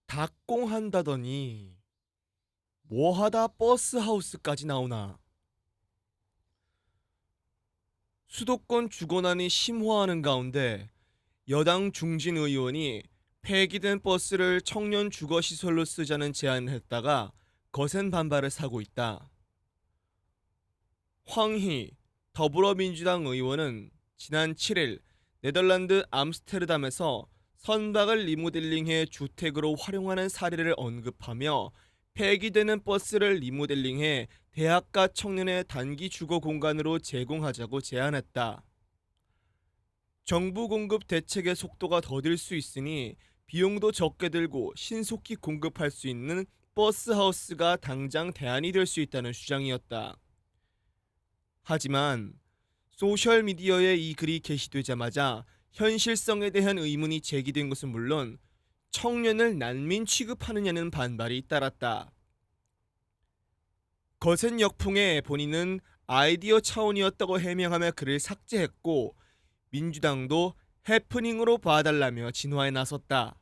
dak공한다더니 뭐하다 버스하우스까지 나오나. 수도권 주거난이 심화하는 가운데 여당 중진 의원이 폐기된 버스를 청년 주거시설로 쓰자는 제안을 했다가 거센 반발을 사고 있다. 황희 더불어민주당 의원은 지난 7일 네덜란드 암스테르담에서 선박을 리모델링해 주택으로 활용하는 사례를 언급하며 폐기되는 버스를 리모델링해 대학가 청년의 단기 주거 공간으로 제공하자고 제안했다. 정부 공급 대책의 속도가 더딜 수 있으니 비용도 적게 들고 신속히 공급할 수 있는 버스하우스가 당장 대안이 될 수 있다는 주장이었다. 하지만 소셜미디어에 이 글이 게시되자마자 현실성에 대한 의문이 제기된 것은 물론 청년을 난민 취급하느냐는 반발이 따랐다. 거센 역풍에 본인은 아이디어 차원이었다고 해명하며 글을 삭제했고 민주당도 해프닝으로 봐달라며 진화에 나섰다.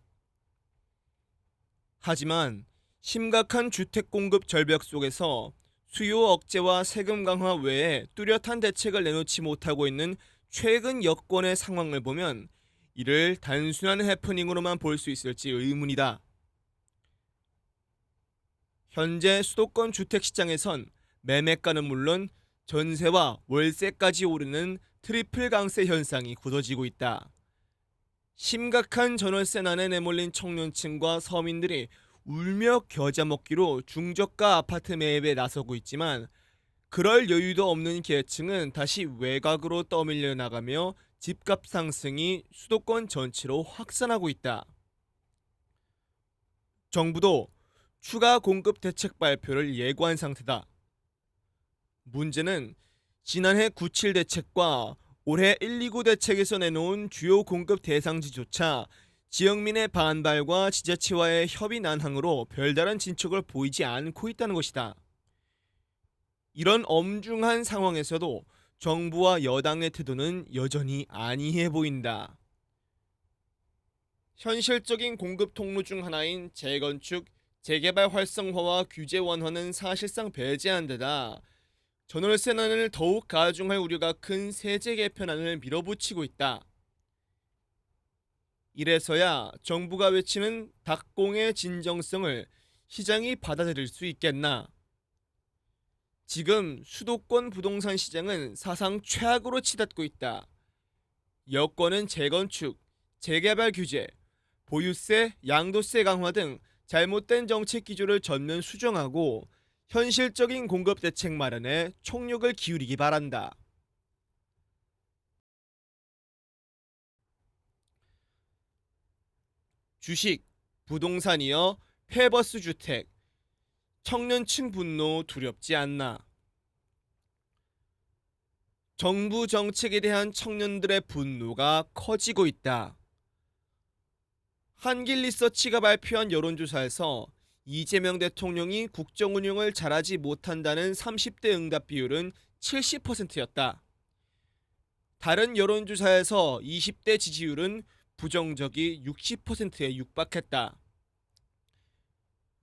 하지만 심각한 주택 공급 절벽 속에서 수요 억제와 세금 강화 외에 뚜렷한 대책을 내놓지 못하고 있는 최근 여권의 상황을 보면 이를 단순한 해프닝으로만 볼 수 있을지 의문이다. 현재 수도권 주택시장에선 매매가는 물론 전세와 월세까지 오르는 트리플 강세 현상이 굳어지고 있다. 심각한 전월세난에 내몰린 청년층과 서민들이 울며 겨자 먹기로 중저가 아파트 매입에 나서고 있지만 그럴 여유도 없는 계층은 다시 외곽으로 떠밀려 나가며 집값 상승이 수도권 전체로 확산하고 있다. 정부도 추가 공급 대책 발표를 예고한 상태다. 문제는 지난해 97 대책과 올해 129 대책에서 내놓은 주요 공급 대상지조차 지역민의 반발과 지자체와의 협의 난항으로 별다른 진척을 보이지 않고 있다는 것이다. 이런 엄중한 상황에서도 정부와 여당의 태도는 여전히 안이해 보인다. 현실적인 공급 통로 중 하나인 재건축, 재개발 활성화와 규제 완화는 사실상 배제한 데다 전월세난을 더욱 가중할 우려가 큰 세제 개편안을 밀어붙이고 있다. 이래서야 정부가 외치는 닭공의 진정성을 시장이 받아들일 수 있겠나. 지금 수도권 부동산 시장은 사상 최악으로 치닫고 있다. 여권은 재건축, 재개발 규제, 보유세, 양도세 강화 등 잘못된 정책 기조를 전면 수정하고 현실적인 공급 대책 마련에 총력을 기울이기 바란다. 주식, 부동산이여 폐버스 주택, 청년층 분노 두렵지 않나. 정부 정책에 대한 청년들의 분노가 커지고 있다. 한길리서치가 발표한 여론조사에서 이재명 대통령이 국정 운영을 잘하지 못한다는 30대 응답 비율은 70%였다. 다른 여론조사에서 20대 지지율은 부정적이 60%에 육박했다.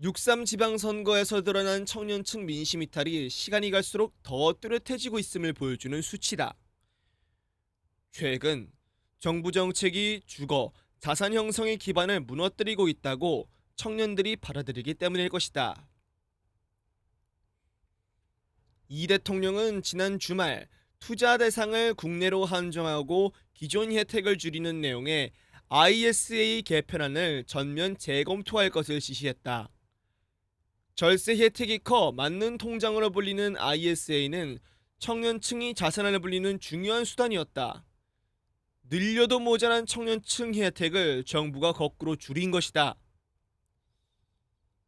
6.3 지방선거에서 드러난 청년층 민심 이탈이 시간이 갈수록 더 뚜렷해지고 있음을 보여주는 수치다. 최근 정부 정책이 주거, 자산 형성의 기반을 무너뜨리고 있다고 청년들이 받아들이기 때문일 것이다. 이 대통령은 지난 주말 투자 대상을 국내로 한정하고 기존 혜택을 줄이는 내용의 ISA 개편안을 전면 재검토할 것을 지시했다. 절세 혜택이 커 맞는 통장으로 불리는 ISA는 청년층이 자산을 불리는 중요한 수단이었다. 늘려도 모자란 청년층 혜택을 정부가 거꾸로 줄인 것이다.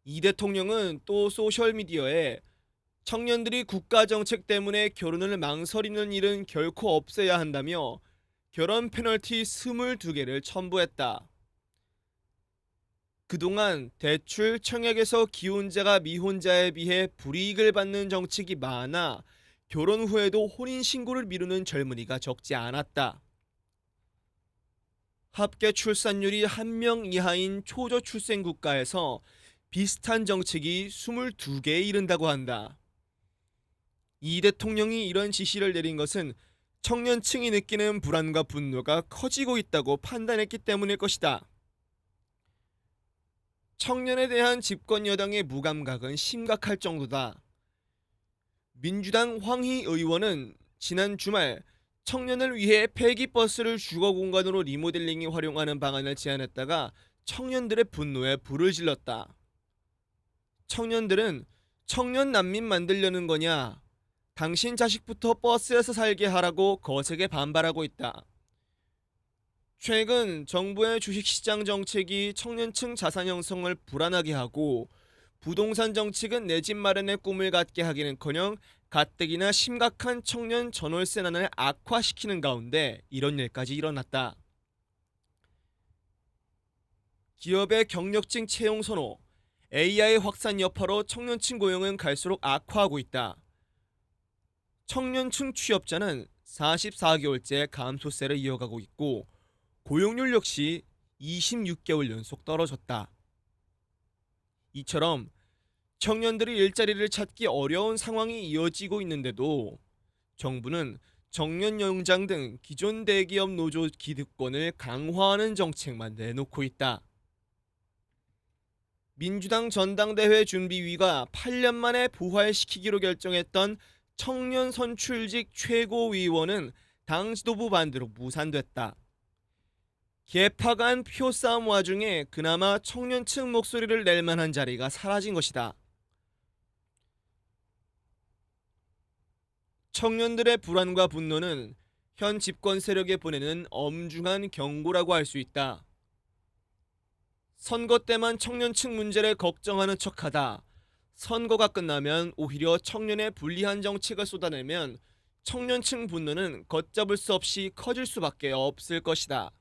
이 대통령은 또 소셜미디어에 청년들이 국가정책 때문에 결혼을 망설이는 일은 결코 없어야 한다며 결혼 페널티 22개를 첨부했다. 그동안 대출 청약에서 기혼자가 미혼자에 비해 불이익을 받는 정책이 많아 결혼 후에도 혼인신고를 미루는 젊은이가 적지 않았다. 합계 출산율이 1명 이하인 초저출생 국가에서 비슷한 정책이 22개에 이른다고 한다. 이 대통령이 이런 지시를 내린 것은 청년층이 느끼는 불안과 분노가 커지고 있다고 판단했기 때문일 것이다. 청년에 대한 집권 여당의 무감각은 심각할 정도다. 민주당 황희 의원은 지난 주말 청년을 위해 폐기버스를 주거 공간으로 리모델링에 활용하는 방안을 제안했다가 청년들의 분노에 불을 질렀다. 청년들은 청년 난민 만들려는 거냐? 당신 자식부터 버스에서 살게 하라고 거세게 반발하고 있다. 최근 정부의 주식시장 정책이 청년층 자산 형성을 불안하게 하고 부동산 정책은 내 집 마련의 꿈을 갖게 하기는커녕 가뜩이나 심각한 청년 전월세난을 악화시키는 가운데 이런 일까지 일어났다. 기업의 경력직 채용 선호, AI 확산 여파로 청년층 고용은 갈수록 악화하고 있다. 청년층 취업자는 44개월째 감소세를 이어가고 있고 고용률 역시 26개월 연속 떨어졌다. 이처럼 청년들이 일자리를 찾기 어려운 상황이 이어지고 있는데도 정부는 정년연장 등 기존 대기업 노조 기득권을 강화하는 정책만 내놓고 있다. 민주당 전당대회 준비위가 8년 만에 부활시키기로 결정했던 청년 선출직 최고위원은 당 지도부 반대로 무산됐다. 개파 간 표싸움 와중에 그나마 청년층 목소리를 낼 만한 자리가 사라진 것이다. 청년들의 불안과 분노는 현 집권 세력에 보내는 엄중한 경고라고 할 수 있다. 선거 때만 청년층 문제를 걱정하는 척하다 선거가 끝나면 오히려 청년에 불리한 정책을 쏟아내면 청년층 분노는 걷잡을 수 없이 커질 수밖에 없을 것이다.